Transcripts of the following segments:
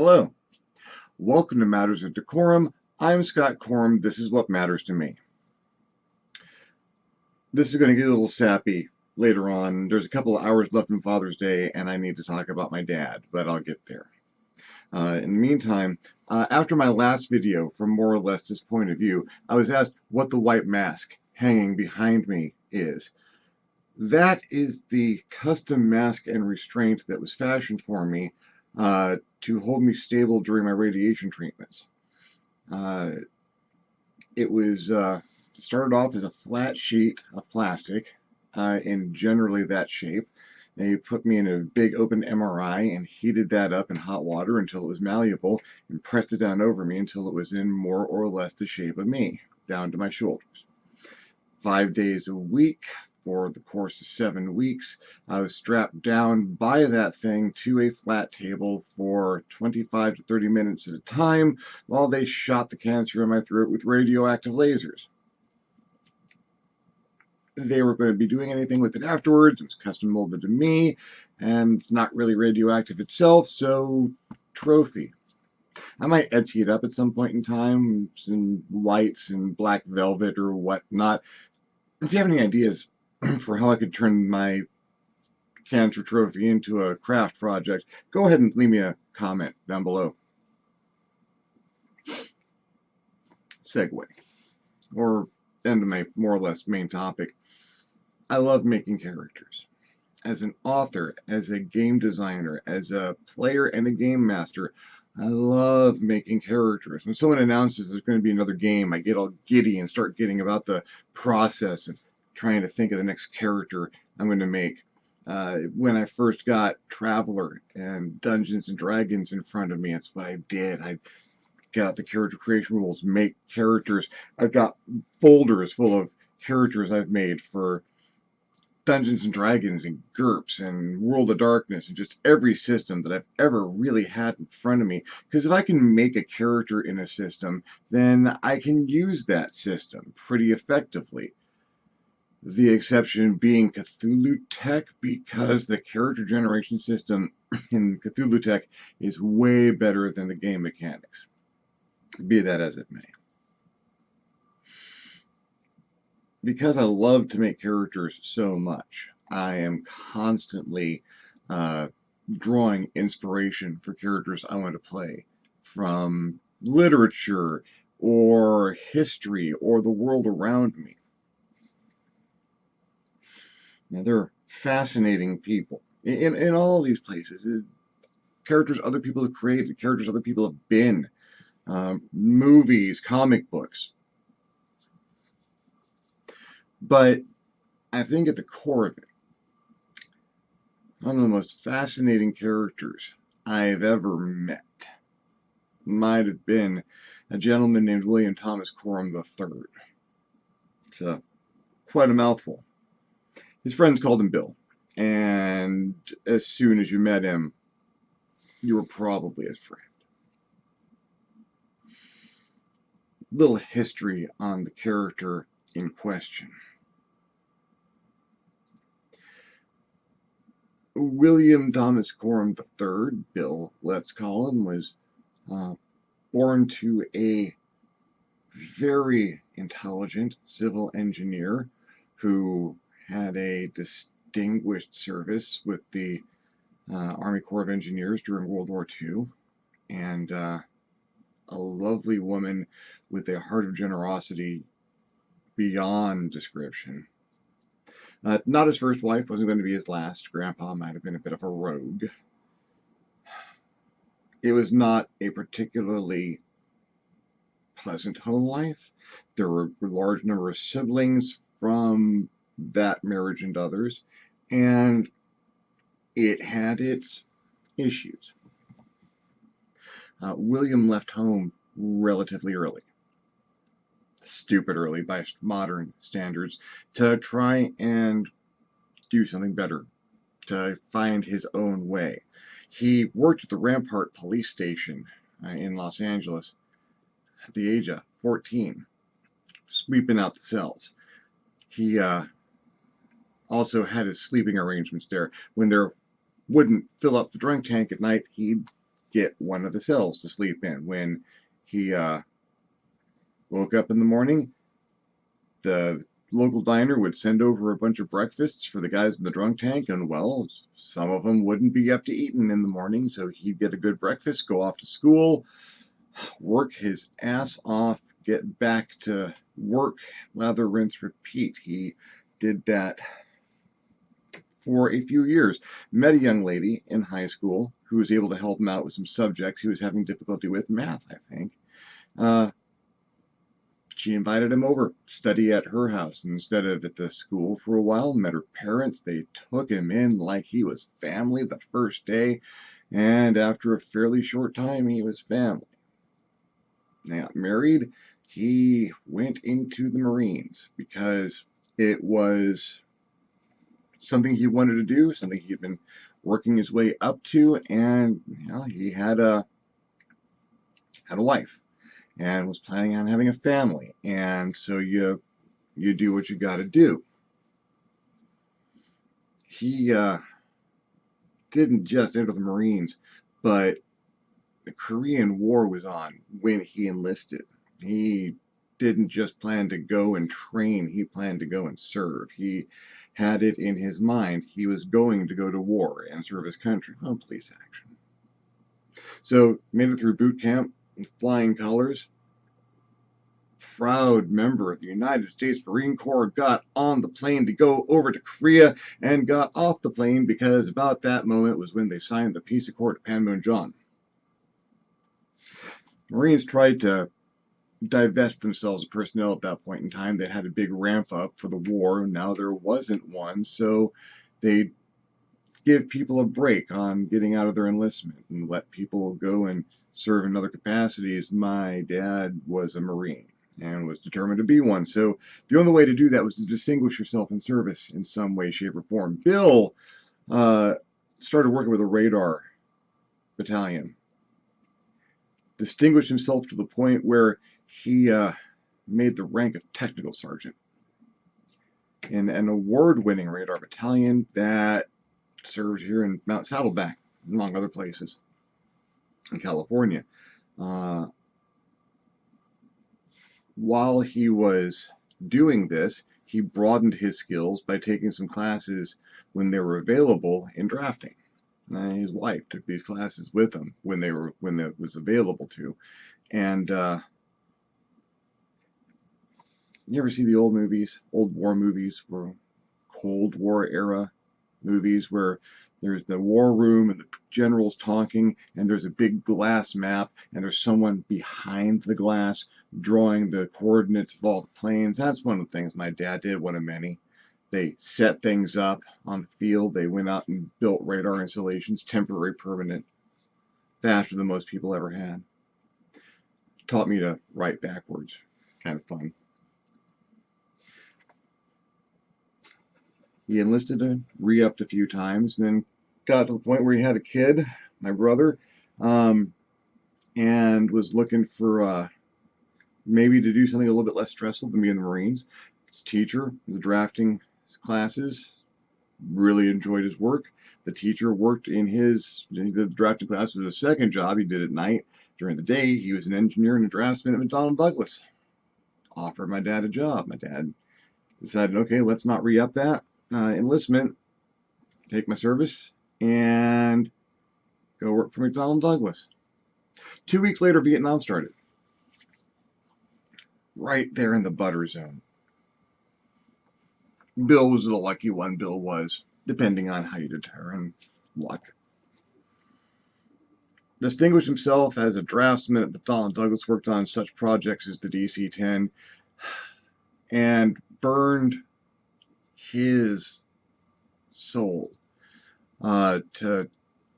Hello, welcome to Matters of DeCorum. I'm Scott Corum. This is what matters to me. This is going to get a little sappy later on. There's a couple of hours left in Father's Day, and I need to talk about my dad, but I'll get there. In the meantime, after my last video, from more or less this point of view, I was asked what the white mask hanging behind me is. That is the custom mask and restraint that was fashioned for me to hold me stable during my radiation treatments. It was started off as a flat sheet of plastic in generally that shape. They put me in a big open MRI and heated that up in hot water until it was malleable and pressed it down over me until it was in more or less the shape of me, down to my shoulders. 5 days a week for the course of 7 weeks. I was strapped down by that thing to a flat table for 25 to 30 minutes at a time while they shot the cancer in my throat with radioactive lasers. They weren't going to be doing anything with it afterwards. It was custom molded to me, and it's not really radioactive itself, so trophy. I might Etsy it up at some point in time, some lights and black velvet or whatnot. If you have any ideas for how I could turn my cancer trophy into a craft project, go ahead and leave me a comment down below. Segue, or end of my more or less main topic. I love making characters. As an author, as a game designer, as a player and a game master, I love making characters. When someone announces there's going to be another game, I get all giddy and start getting about the process of trying to think of the next character I'm going to make. When I first got Traveler and Dungeons and Dragons in front of me, that's what I did. I get out the character creation rules, make characters. I've got folders full of characters I've made for Dungeons and Dragons and GURPS and World of Darkness and just every system that I've ever really had in front of me. Because if I can make a character in a system, then I can use that system pretty effectively. The exception being Cthulhu Tech, because the character generation system in Cthulhu Tech is way better than the game mechanics. Be that as it may. Because I love to make characters so much, I am constantly drawing inspiration for characters I want to play from literature or history or the world around me. Now, they're fascinating people in all these places. Characters other people have created, characters other people have been, movies, comic books. But I think at the core of it, one of the most fascinating characters I've ever met might have been a gentleman named William Thomas Corum III. It's quite a mouthful. His friends called him Bill, and as soon as you met him, you were probably his friend. Little history on the character in question. William Thomas Corum III, Bill, let's call him, was born to a very intelligent civil engineer who had a distinguished service with the Army Corps of Engineers during World War II, and a lovely woman with a heart of generosity beyond description. Not his first wife, wasn't going to be his last. Grandpa might have been a bit of a rogue. It was not a particularly pleasant home life. There were a large number of siblings from that marriage and others, and it had its issues. William left home relatively early. Stupid early by modern standards, to try and do something better, to find his own way. He worked at the Rampart police station in Los Angeles at the age of 14, sweeping out the cells. He also had his sleeping arrangements there. When there wouldn't fill up the drunk tank at night, he'd get one of the cells to sleep in. When he woke up in the morning, the local diner would send over a bunch of breakfasts for the guys in the drunk tank, and well, some of them wouldn't be up to eating in the morning, so he'd get a good breakfast, go off to school, work his ass off, get back to work, lather, rinse, repeat. He did that for a few years. Met a young lady in high school who was able to help him out with some subjects he was having difficulty with, math, I think. She invited him over to study at her house instead of at the school for a while. Met her parents. They took him in like he was family the first day, and after a fairly short time, he was family. They got married. He went into the Marines because it was something he wanted to do, something he'd been working his way up to, and he had a wife and was planning on having a family, and so you do what you got to do. He didn't just enter the Marines, but the Korean War was on when he enlisted. He didn't just plan to go and train, he planned to go and serve. He had it in his mind he was going to go to war and serve his country. Oh, police action. So made it through boot camp with flying colors. Proud member of the United States Marine Corps, got on the plane to go over to Korea and got off the plane because about that moment was when they signed the peace accord at Panmunjom. Marines tried to divest themselves of personnel at that point in time. They had a big ramp up for the war. Now there wasn't one, so they give people a break on getting out of their enlistment and let people go and serve in other capacities. My dad was a Marine and was determined to be one, so the only way to do that was to distinguish yourself in service in some way, shape, or form. Bill started working with a radar battalion, distinguished himself to the point where he made the rank of technical sergeant in an award-winning radar battalion that served here in Mount Saddleback, among other places in California. While he was doing this, he broadened his skills by taking some classes when they were available in drafting. His wife took these classes with him when it was available to. And you ever see the old movies, old war movies, or Cold War era movies where there's the war room and the general's talking and there's a big glass map and there's someone behind the glass drawing the coordinates of all the planes? That's one of the things my dad did, one of many. They set things up on the field. They went out and built radar installations, temporary, permanent, faster than most people ever had. Taught me to write backwards. Kind of fun. He enlisted and re-upped a few times, and then got to the point where he had a kid, my brother, and was looking for maybe to do something a little bit less stressful than being in the Marines. His teacher, the drafting classes, really enjoyed his work. The teacher worked in the drafting class was his second job. He did it at night. During the day, he was an engineer and a draftsman at McDonnell Douglas. Offered my dad a job. My dad decided, okay, let's not re-up that enlistment, take my service, and go work for McDonnell Douglas. 2 weeks later, Vietnam started. Right there in the butter zone. Bill was the lucky one. Bill was, depending on how you determine luck. Distinguished himself as a draftsman at McDonnell Douglas, worked on such projects as the DC-10, and burned his soul to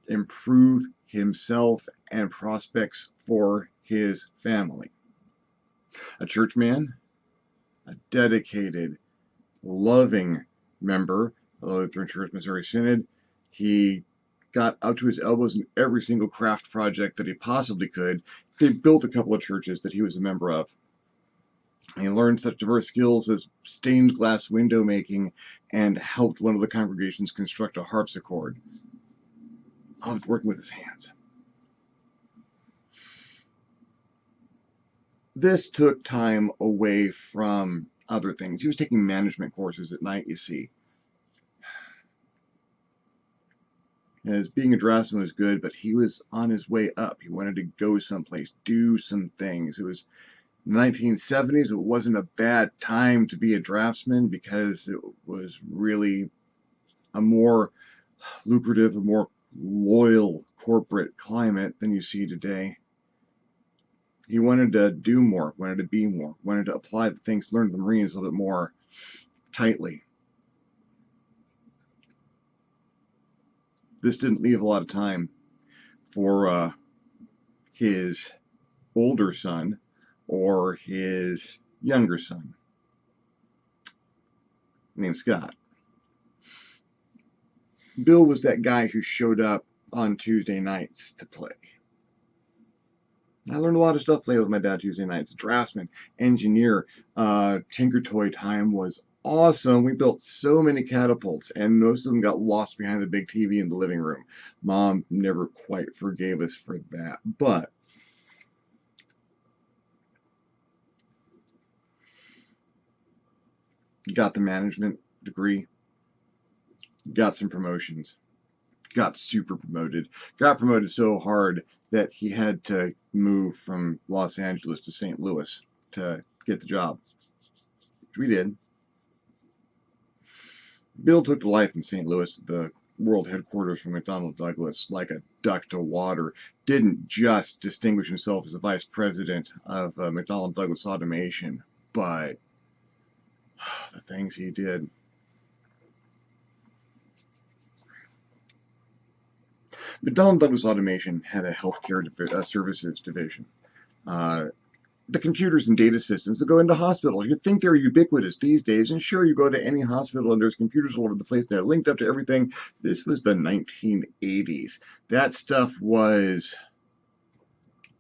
improve himself and prospects for his family. A church man, a dedicated, loving member of the Lutheran Church Missouri Synod. He got up to his elbows in every single craft project that he possibly could. He built a couple of churches that he was a member of. He learned such diverse skills as stained glass window making and helped one of the congregations construct a harpsichord. Loved working with his hands. this took time away from other things. He was taking management courses at night, you see. As being a draftsman was good, but he was on his way up. He wanted to go someplace, do some things. It was 1970s. It wasn't a bad time to be a draftsman because it was really a more lucrative, a more loyal corporate climate than you see today. He wanted to do more, wanted to be more, wanted to apply the things learned in the Marines a little bit more tightly. This didn't leave a lot of time for his older son or his younger son, named Scott. Bill was that guy who showed up on Tuesday nights to play. I learned a lot of stuff playing with my dad Tuesday nights. Draftsman, engineer, Tinker Toy time was awesome. We built so many catapults, and most of them got lost behind the big TV in the living room. Mom never quite forgave us for that, but got the management degree, got some promotions, got super promoted, got promoted so hard that he had to move from Los Angeles to St. Louis to get the job, which we did. Bill took to life in St. Louis, the world headquarters for McDonnell Douglas, like a duck to water. Didn't just distinguish himself as the vice president of McDonnell Douglas Automation, but the things he did. McDonnell Douglas Automation had a healthcare services division. The computers and data systems that go into hospitals. You'd think they're ubiquitous these days, and sure, you go to any hospital and there's computers all over the place that are linked up to everything. This was the 1980s. That stuff was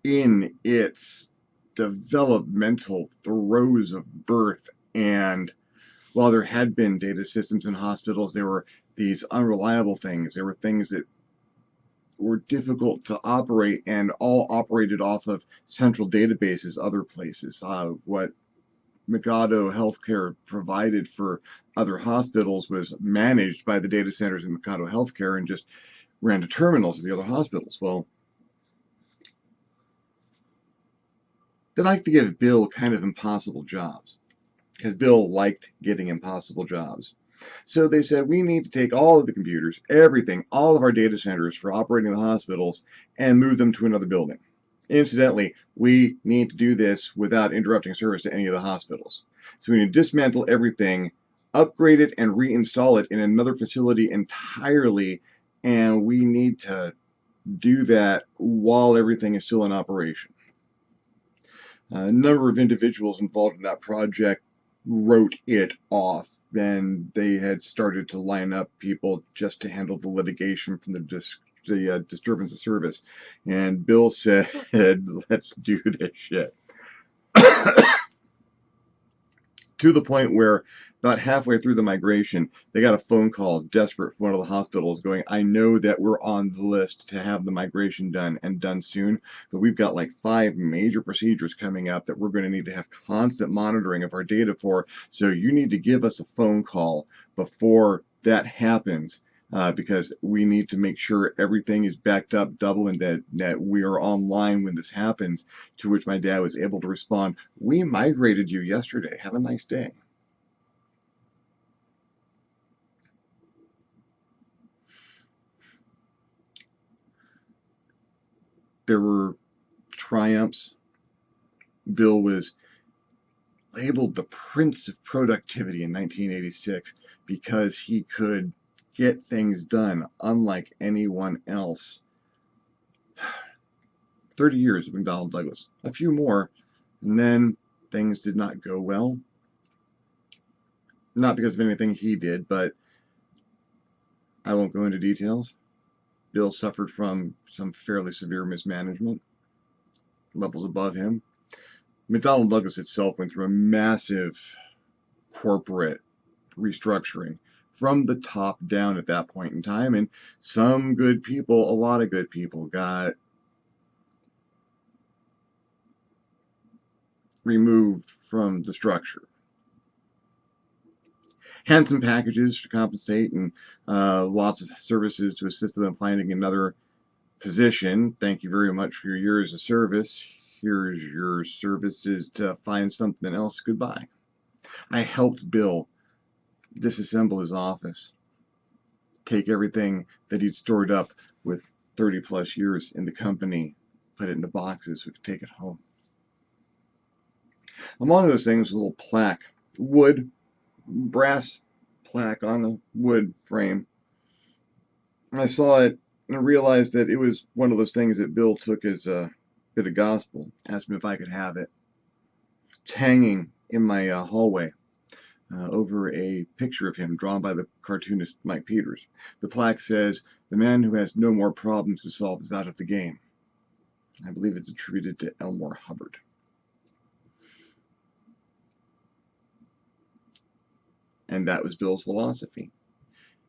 in its developmental throes of birth, and while there had been data systems in hospitals, there were these unreliable things. There were things that were difficult to operate and all operated off of central databases other places. What Mikado Healthcare provided for other hospitals was managed by the data centers in Mikado Healthcare and just ran to terminals at the other hospitals. Well, they like to give Bill kind of impossible jobs because Bill liked getting impossible jobs. So they said, we need to take all of the computers, everything, all of our data centers for operating the hospitals and move them to another building. Incidentally, we need to do this without interrupting service to any of the hospitals. So we need to dismantle everything, upgrade it, and reinstall it in another facility entirely, and we need to do that while everything is still in operation. A number of individuals involved in that project wrote it off. Then they had started to line up people just to handle the litigation from the Disturbance of Service. And Bill said, let's do this shit. To the point where about halfway through the migration, they got a phone call, desperate, from one of the hospitals going, I know that we're on the list to have the migration done and done soon, but we've got like 5 major procedures coming up that we're going to need to have constant monitoring of our data for, so you need to give us a phone call before that happens. Because we need to make sure everything is backed up double and that we are online when this happens, to which my dad was able to respond, we migrated you yesterday. Have a nice day. There were triumphs. Bill was labeled the Prince of Productivity in 1986 because he could get things done unlike anyone else. 30 years of McDonnell Douglas, a few more, and then things did not go well. Not because of anything he did, but I won't go into details. Bill suffered from some fairly severe mismanagement, levels above him. McDonnell Douglas itself went through a massive corporate restructuring from the top down at that point in time, and some good people, a lot of good people, got removed from the structure. Handsome packages to compensate, and lots of services to assist them in finding another position. Thank you very much for your years of service. Here's your services to find something else. Goodbye. I helped Bill disassemble his office, take everything that he'd stored up with 30 plus years in the company, put it into boxes so we could take it home. Among those things was a little plaque, wood, brass plaque on a wood frame. I saw it and realized that it was one of those things that Bill took as a bit of gospel. Asked me if I could have it. It's hanging in my hallway over a picture of him drawn by the cartoonist Mike Peters. The plaque says, "The man who has no more problems to solve is out of the game." I believe it's attributed to Elmore Hubbard. And that was Bill's philosophy.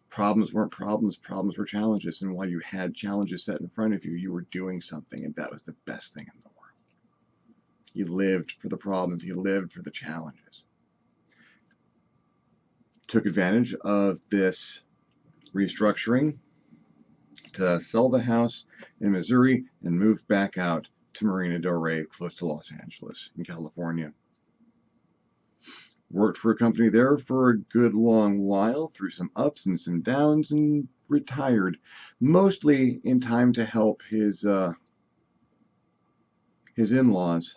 Problems weren't problems, problems were challenges. And while you had challenges set in front of you, you were doing something, and that was the best thing in the world. You lived for the problems, you lived for the challenges. Took advantage of this restructuring to sell the house in Missouri and move back out to Marina del Rey, close to Los Angeles in California. Worked for a company there for a good long while, through some ups and some downs, and retired, mostly in time to help his in-laws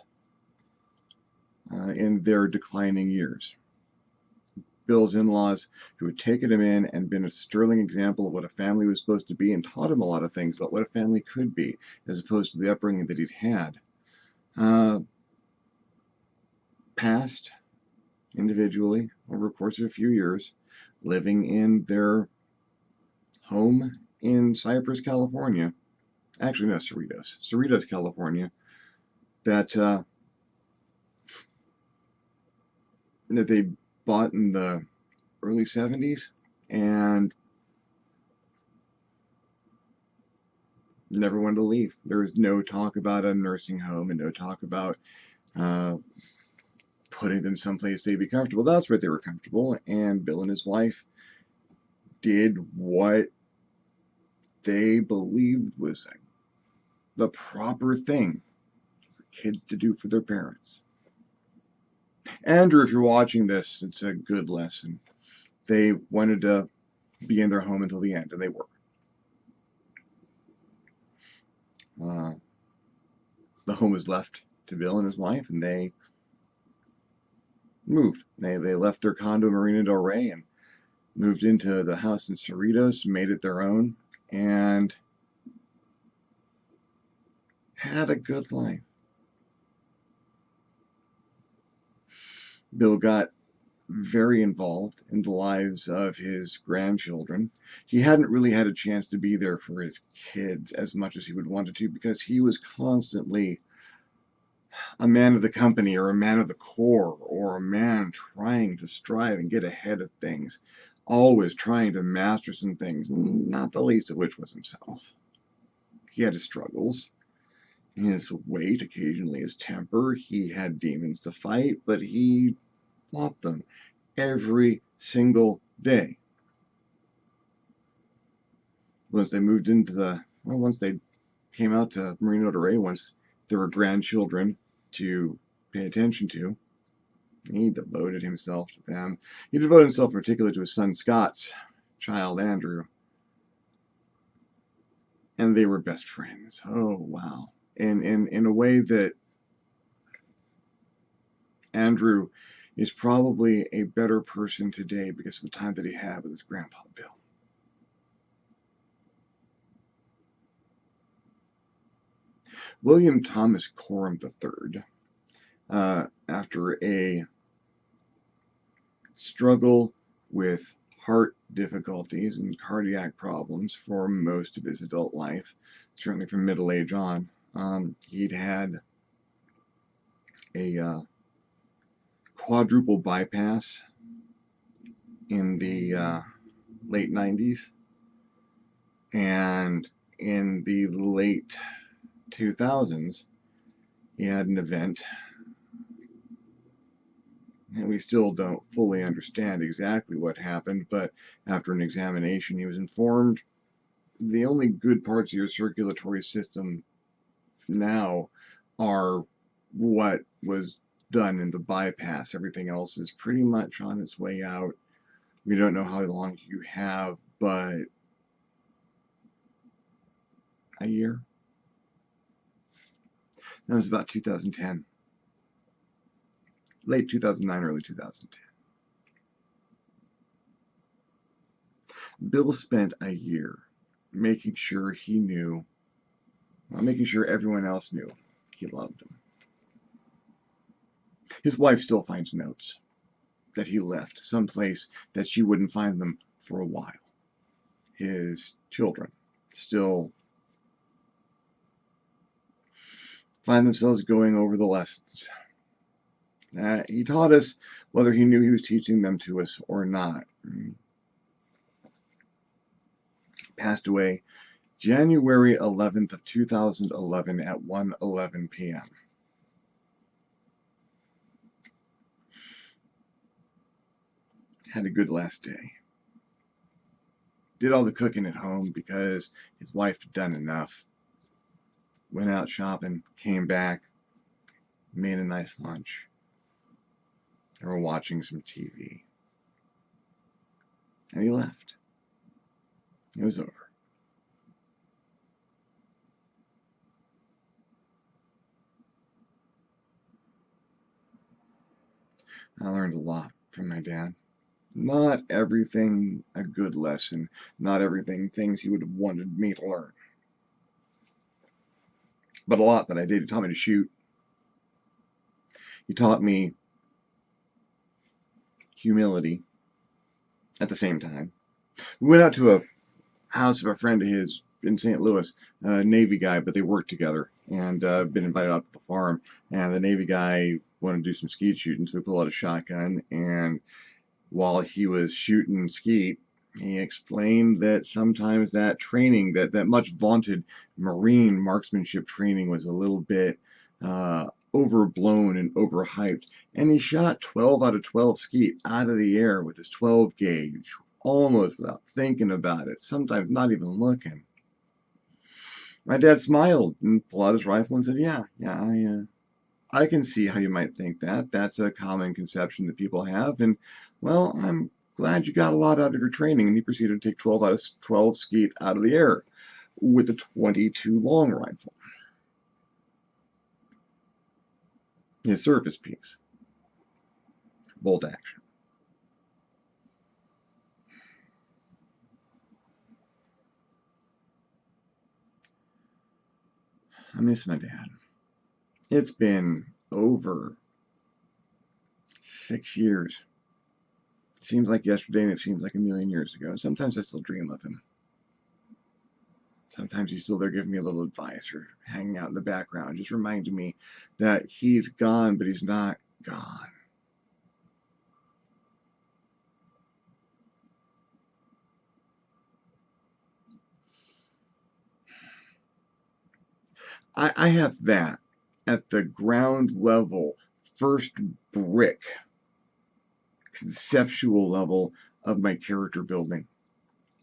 in their declining years. Bill's in-laws, who had taken him in and been a sterling example of what a family was supposed to be, and taught him a lot of things about what a family could be, as opposed to the upbringing that he'd had, passed individually over the course of a few years, living in their home in Cypress, California. Actually, no, Cerritos, California. That they bought in the early 70s and never wanted to leave. There was no talk about a nursing home and no talk about putting them someplace they'd be comfortable. That's where they were comfortable, and Bill and his wife did what they believed was the proper thing for kids to do for their parents. Andrew, if you're watching this, it's a good lesson. They wanted to be in their home until the end, and they were. The home was left to Bill and his wife, and they moved. They left their condo in Marina del Rey and moved into the house in Cerritos, made it their own, and had a good life. Bill got very involved in the lives of his grandchildren. He hadn't really had a chance to be there for his kids as much as he would wanted to, because he was constantly a man of the company, or a man of the corps, or a man trying to strive and get ahead of things, always trying to master some things, not the least of which was himself. He had his struggles, his weight, occasionally his temper. He had demons to fight, but he fought them every single day. Once they moved into once they came out to Marina del Rey, once there were grandchildren to pay attention to, he devoted himself to them. He devoted himself particularly to his son Scott's child, Andrew. And they were best friends. Oh, wow. And in a way that Andrew is probably a better person today because of the time that he had with his grandpa, Bill. William Thomas DeCorum III, after a struggle with heart difficulties and cardiac problems for most of his adult life, certainly from middle age on, he'd had a quadruple bypass in the late 90s, and in the late 2000s he had an event And we still don't fully understand exactly what happened, but after an examination, he was informed the only good parts of your circulatory system now are what was done in the bypass. Everything else is pretty much on its way out. We don't know how long you have, but a year? That was about 2010. Late 2009, early 2010. Bill spent a year making sure he knew, making sure everyone else knew he loved him. His wife still finds notes that he left someplace that she wouldn't find them for a while. His children still find themselves going over the lessons. He taught us whether he knew he was teaching them to us or not. Passed away January 11th of 2011 at 1:11 p.m. Had a good last day. Did all the cooking at home because his wife had done enough. Went out shopping, came back, made a nice lunch. They were watching some TV. And he left. It was over. I learned a lot from my dad. Not everything a good lesson, not everything things he would have wanted me to learn. But a lot that I did. He taught me to shoot. He taught me humility at the same time. We went out to a house of a friend of his in St. Louis, a Navy guy, but they worked together, and been invited out to the farm. And the Navy guy wanted to do some skeet shooting, so we pulled out a shotgun, and while he was shooting skeet, he explained that sometimes that training, that much vaunted Marine marksmanship training, was a little bit overblown and overhyped. And he shot 12 out of 12 skeet out of the air with his 12 gauge, almost without thinking about it, sometimes not even looking. My dad smiled and pulled out his rifle and said, yeah, I can see how you might think that. That's a common conception that people have. And, well, I'm glad you got a lot out of your training. And he proceeded to take 12 out of 12 skeet out of the air with a 22 long rifle. His surface piece. Bolt action. I miss my dad. It's been over 6 years. It seems like yesterday, and it seems like a million years ago. Sometimes I still dream of him. Sometimes he's still there giving me a little advice or hanging out in the background, just reminding me that he's gone, but he's not gone. I have that at the ground level, first brick, conceptual level of my character building.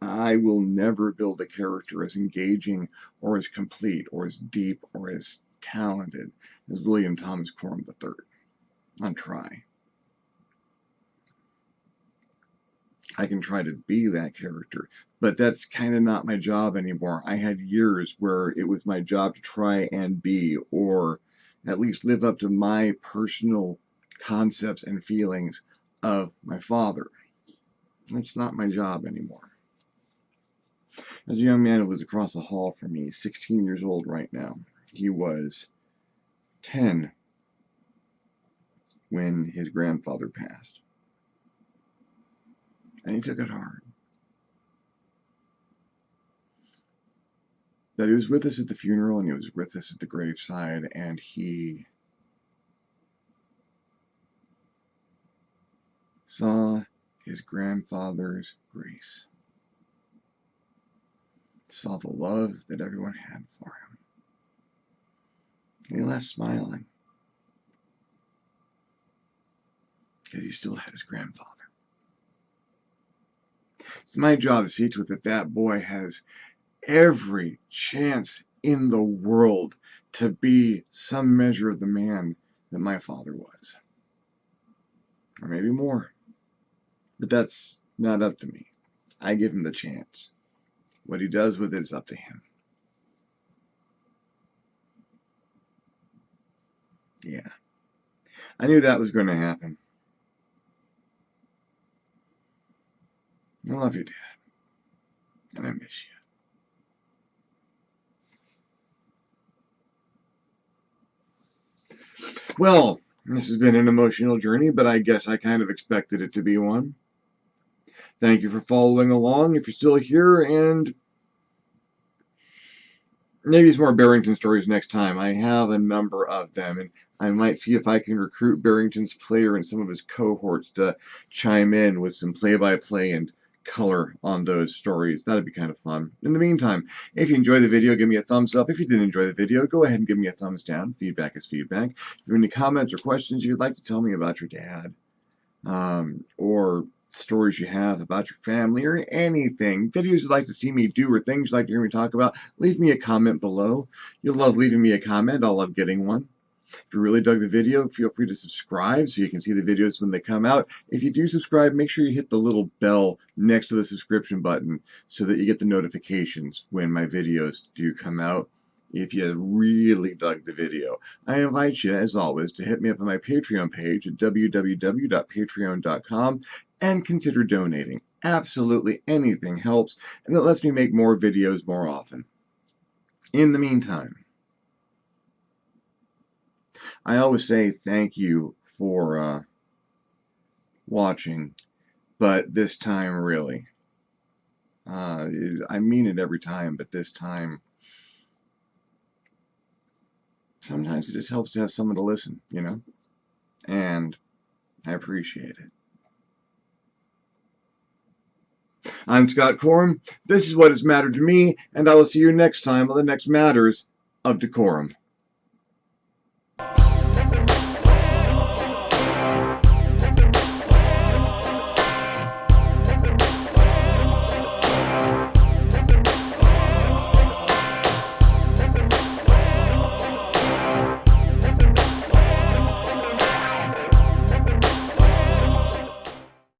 I will never build a character as engaging or as complete or as deep or as talented as William Thomas Coram III. I'll try. I can try to be that character, but that's kind of not my job anymore. I had years where it was my job to try and be, or at least live up to my personal concepts and feelings of my father. That's not my job anymore. As a young man who lives across the hall from me, 16 years old right now, he was 10 when his grandfather passed. And he took it hard. But he was with us at the funeral, and he was with us at the graveside, and he saw his grandfather's grace. Saw the love that everyone had for him. And he left smiling. because he still had his grandfather. It's my job to see to it that that boy has every chance in the world to be some measure of the man that my father was. Or maybe more. But that's not up to me. I give him the chance. What he does with it is up to him. Yeah. I knew that was going to happen. I love you, Dad. And I miss you. Well, this has been an emotional journey, but I guess I kind of expected it to be one. Thank you for following along if you're still here, and maybe it's more Barrington stories next time. I have a number of them, and I might see if I can recruit Barrington's player and some of his cohorts to chime in with some play-by-play and color on those stories. That'd be kind of fun. In the meantime, if you enjoyed the video, give me a thumbs up. If you didn't enjoy the video, go ahead and give me a thumbs down. Feedback is feedback. If you have any comments or questions you'd like to tell me about your dad, or stories you have about your family, or anything, videos you'd like to see me do, or things you'd like to hear me talk about, leave me a comment below. You'll love leaving me a comment. I'll love getting one. If you really dug the video, feel free to subscribe so you can see the videos when they come out. If you do subscribe, make sure you hit the little bell next to the subscription button so that you get the notifications when my videos do come out. If you really dug the video, I invite you, as always, to hit me up on my Patreon page at www.patreon.com and consider donating. Absolutely anything helps, and it lets me make more videos more often. In the meantime, I always say thank you for watching, but this time really. I mean it every time, but this time, sometimes it just helps to have someone to listen, you know? And I appreciate it. I'm Scott Corum. This is what has mattered to me, and I will see you next time on the next Matters of DeCorum.